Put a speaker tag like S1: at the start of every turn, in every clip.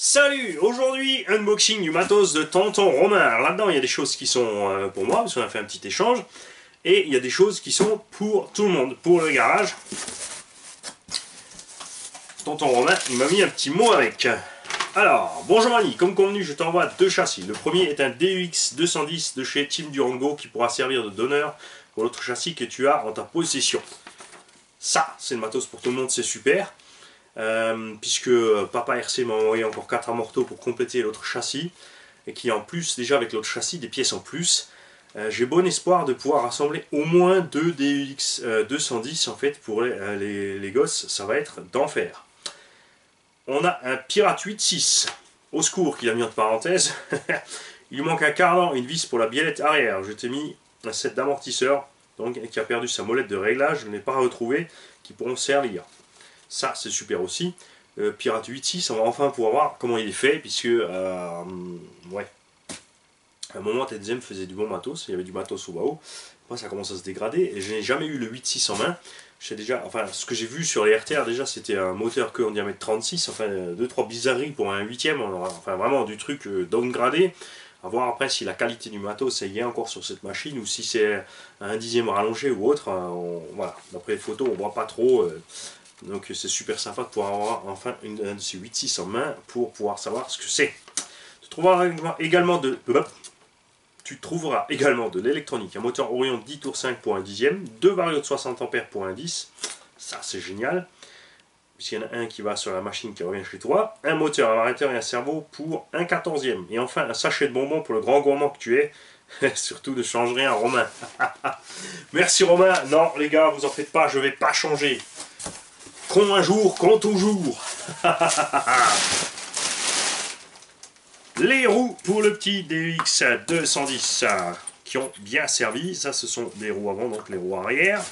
S1: Salut! Aujourd'hui, unboxing du matos de Tonton Romain. Alors là-dedans, il y a des choses qui sont pour moi, parce qu'on a fait un petit échange. Et il y a des choses qui sont pour tout le monde, pour le garage. Tonton Romain, il m'a mis un petit mot avec. Alors, bonjour Mani, comme convenu, je t'envoie deux châssis. Le premier est un DUX 210 de chez Team Durango qui pourra servir de donneur pour l'autre châssis que tu as en ta possession. Ça, c'est le matos pour tout le monde, c'est super. Puisque Papa RC m'a envoyé encore 4 amortos pour compléter l'autre châssis et qui en plus, déjà avec l'autre châssis, des pièces en plus. J'ai bon espoir de pouvoir assembler au moins 2 DUX 210 en fait pour les gosses, ça va être d'enfer. On a un Pirate 8.6, au secours qu'il a mis entre parenthèses. Il lui manque un cardan, une vis pour la biellette arrière. Je t'ai mis un set d'amortisseurs donc qui a perdu sa molette de réglage, je ne l'ai pas retrouvé, qui pourront servir. Ça c'est super aussi. Pirate 8.6, on va enfin pouvoir voir comment il est fait, puisque ouais, à un moment TZM faisait du bon matos, il y avait du matos au bas. Après ça commence à se dégrader et je n'ai jamais eu le 8.6 en main. Déjà, enfin, ce que j'ai vu sur les RTR déjà, c'était un moteur que en diamètre 36, enfin 2-3 bizarreries pour un 8ème, enfin vraiment du truc downgradé. À voir après si la qualité du matos ça y est encore sur cette machine ou si c'est un 10ème rallongé ou autre. Voilà, d'après les photos on voit pas trop. Donc c'est super sympa de pouvoir avoir enfin un de ces 8.6 en main pour pouvoir savoir ce que c'est. Tu trouveras également de l'électronique, un moteur Orion 10 tours 5 pour un 10ème, deux varios de 60 ampères pour un 10, ça c'est génial, puisqu'il y en a un qui va sur la machine qui revient chez toi, un moteur, un variateur et un cerveau pour un 14ème, et enfin un sachet de bonbons pour le grand gourmand que tu es, surtout ne change rien Romain. Merci Romain, non les gars vous en faites pas, je vais pas changer. Con un jour, con toujours. Les roues pour le petit DUX 210 qui ont bien servi. Ça, ce sont des roues avant, donc les roues arrière.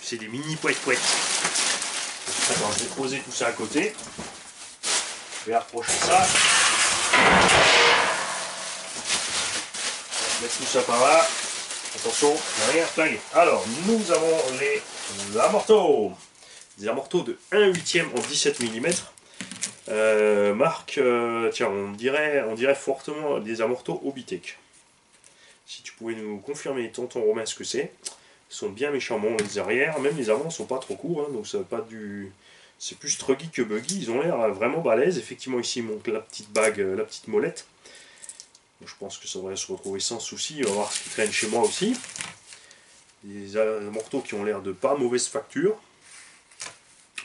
S1: C'est des mini pouettes-pouettes. Attends, je vais poser tout ça à côté. Je vais approcher ça. On va mettre tout ça par là. Attention, rien flingué. Alors, nous avons les amortos. Des amortos de 1/8 en 17 mm. Marque, tiens, on dirait fortement des amortos Obitech. Si tu pouvais nous confirmer, tonton Romain, ce que c'est. Ils sont bien méchants, bon, les arrières, même les avant sont pas trop courts, hein, donc ça pas du... C'est plus truggy que buggy, ils ont l'air vraiment balèzes. Effectivement, ici, il manque la petite bague, la petite molette. Je pense que ça devrait se retrouver sans souci, on va voir ce qui traîne chez moi aussi. Des amortos qui ont l'air de pas mauvaise facture.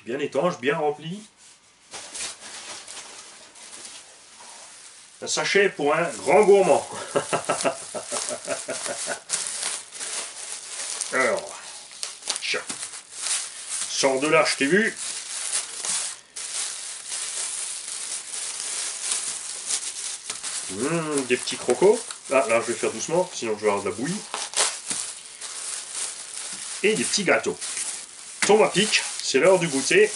S1: Bien étanches, bien remplis. Un sachet pour un grand gourmand. Alors, tiens. Sors de là, je t'ai vu. Des petits crocos. Ah, là, je vais faire doucement, sinon je vais avoir de la bouillie. Et des petits gâteaux. Tombe à pic, c'est l'heure du goûter.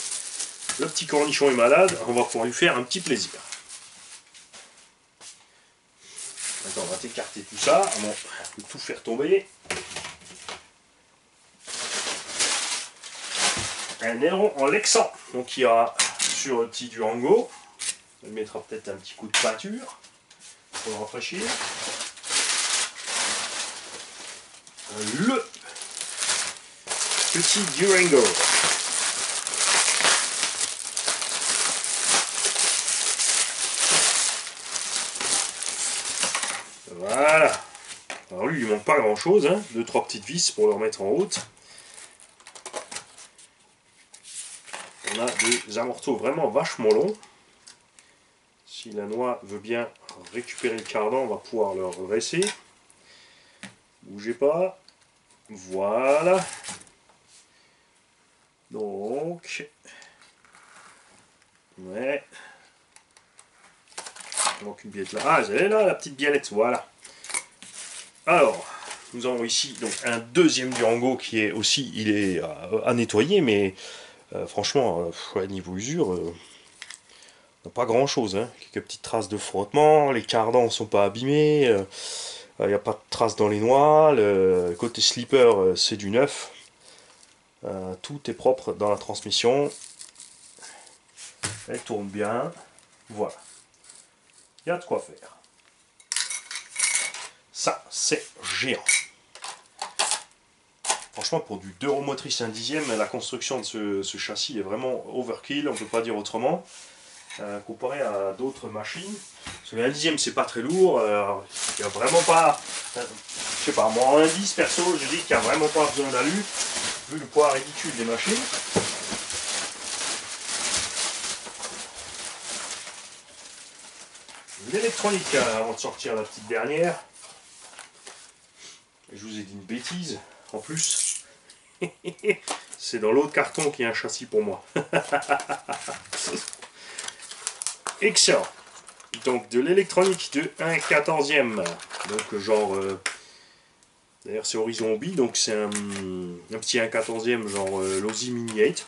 S1: Le petit cornichon est malade, on va pouvoir lui faire un petit plaisir. Attends, on va t'écarter tout ça. Bon, on peut tout faire tomber. Un aileron en Lexan, donc il y aura sur le petit Durango. On mettra peut-être un petit coup de peinture pour le rafraîchir. Le petit Durango. Voilà. Alors lui, il ne manque pas grand chose, hein. 2-3 petites vis pour le remettre en route. On a des amortos vraiment vachement longs. Si la noix veut bien récupérer le cardan, on va pouvoir le redresser. Bougez pas. Voilà. Donc. Ouais. Il manque une biellette là. Ah, vous avez là la petite biellette, voilà. Alors, nous avons ici donc un deuxième Durango qui est aussi, il est à nettoyer, mais franchement, niveau usure, pas grand chose, hein. Quelques petites traces de frottement, les cardans ne sont pas abîmés, il n'y a pas de traces dans les noix, le côté slipper c'est du neuf, tout est propre dans la transmission. Elle tourne bien. Voilà. Il y a de quoi faire. Ça, c'est géant. Franchement, pour du 2 roues motrices 1/10, la construction de ce châssis est vraiment overkill, on ne peut pas dire autrement, comparé à d'autres machines. Parce que le 1/10, c'est pas très lourd, il n'y a vraiment pas... je sais pas, moi en 1/10, perso, je dis qu'il n'y a vraiment pas besoin d'alu, vu le poids ridicule des machines. L'électronique, avant de sortir la petite dernière. Je vous ai dit une bêtise, en plus. C'est dans l'autre carton qu'il y a un châssis pour moi. Excellent. Donc de l'électronique de 1/14e. Donc genre... d'ailleurs c'est Horizon Hobby, donc c'est un petit 1/14e genre Losi Mini 8.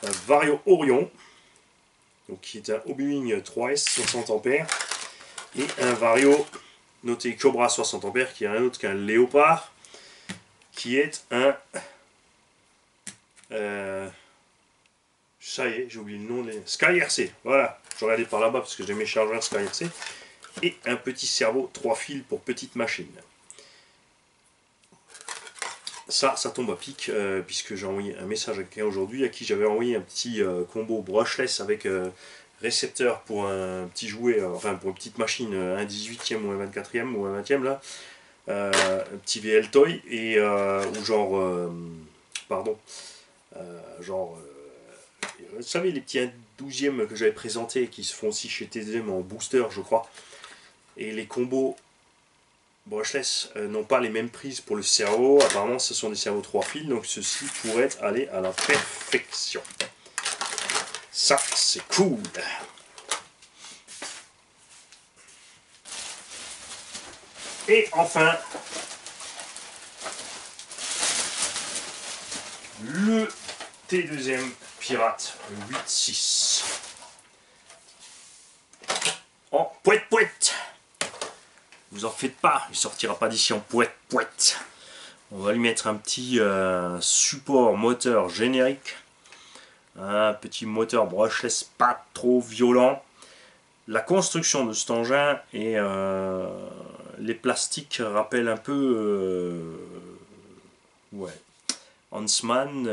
S1: Un Vario Orion. Donc qui est un Hobbywing 3S 60 ampères. Et un Vario noté Cobra 60 ampères qui est un autre qu'un Léopard. Qui est un... ça y est, j'ai oublié le nom. Sky RC, voilà. Je regardais par là-bas parce que j'ai mes chargeurs Sky RC. Et un petit cerveau 3 fils pour petite machine. Ça tombe à pic, puisque j'ai envoyé un message à quelqu'un aujourd'hui à qui j'avais envoyé un petit combo brushless avec récepteur pour un petit jouet, enfin pour une petite machine, un 18e ou un 24e ou un 20e là. Un petit VL Toy et ou genre pardon genre vous savez les petits 12e que j'avais présentés qui se font aussi chez TZM en booster je crois, et les combos brushless n'ont pas les mêmes prises pour le cerveau, apparemment ce sont des cerveaux 3 fils, donc ceci pourrait aller à la perfection. Ça c'est cool. Et enfin, le T2M Pirate 8.6 en poète-poète. Vous en faites pas, il sortira pas d'ici en poète-poète. On va lui mettre un petit support moteur générique. Un petit moteur brushless pas trop violent. La construction de cet engin et les plastiques rappellent un peu ouais, Huntsman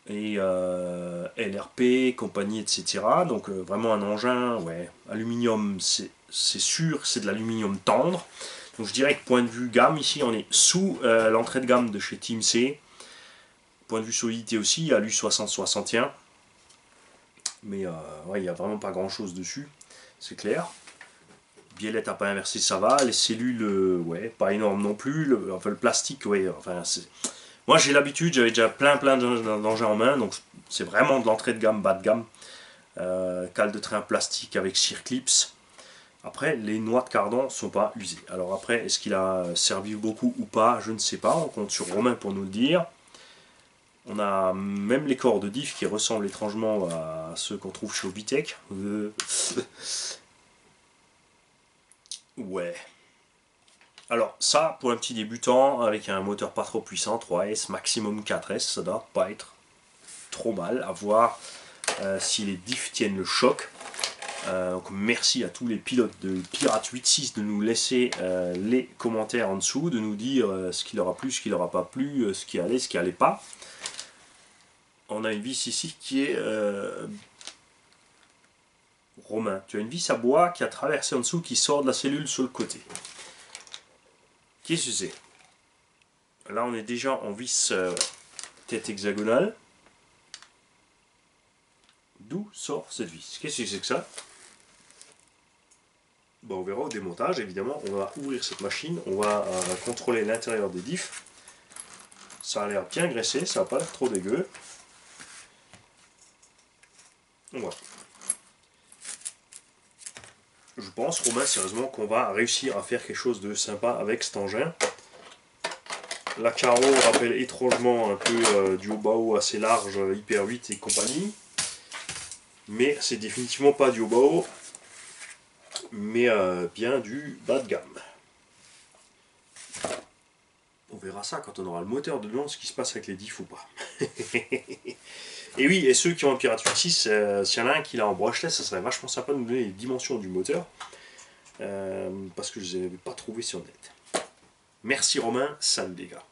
S1: et LRP, compagnie, etc. Donc vraiment un engin, ouais, aluminium, c'est sûr, c'est de l'aluminium tendre. Donc je dirais que point de vue gamme, ici on est sous l'entrée de gamme de chez Team C. Point de vue solidité aussi, il y a l'U6061. Mais ouais, il n'y a vraiment pas grand chose dessus, c'est clair. Biellette à pas inversé, ça va. Les cellules, ouais, pas énorme non plus. Enfin, le plastique, ouais, enfin, c'est... Moi j'ai l'habitude, j'avais déjà plein d'engins en main, donc c'est vraiment de l'entrée de gamme, bas de gamme. Cale de train plastique avec circlips. Après, les noix de cardan ne sont pas usées. Alors après, est-ce qu'il a servi beaucoup ou pas, je ne sais pas. On compte sur Romain pour nous le dire. On a même les corps de diff qui ressemblent étrangement à ceux qu'on trouve chez Obitech. Ouais. Alors ça, pour un petit débutant, avec un moteur pas trop puissant, 3S, maximum 4S, ça doit pas être trop mal. À voir si les diffs tiennent le choc. Donc merci à tous les pilotes de Pirate 8.6 de nous laisser les commentaires en dessous, de nous dire ce qui leur a plu, ce qui leur a pas plu, ce qui allait pas. On a une vis ici qui est Romain. Tu as une vis à bois qui a traversé en dessous, qui sort de la cellule sur le côté. Qu'est-ce que c'est? Là on est déjà en vis tête hexagonale. D'où sort cette vis? Qu'est-ce que c'est que ça? Bon, on verra au démontage, évidemment. On va ouvrir cette machine, on va contrôler l'intérieur des diffs. Ça a l'air bien graissé, ça n'a pas l'air trop dégueu. Voilà. Je pense, Romain, sérieusement, qu'on va réussir à faire quelque chose de sympa avec cet engin. La carreau rappelle étrangement un peu du haut-bas assez large, Hyper 8 et compagnie. Mais c'est définitivement pas du haut-bas, mais bien du bas de gamme. On verra ça quand on aura le moteur dedans, ce qui se passe avec les diffs ou pas. Et oui, et ceux qui ont un Pirate 6, s'il y en a un qui l'a en brushless, ça serait vachement sympa de nous donner les dimensions du moteur. Parce que je ne les avais pas trouvées sur le net. Merci Romain, salut les gars.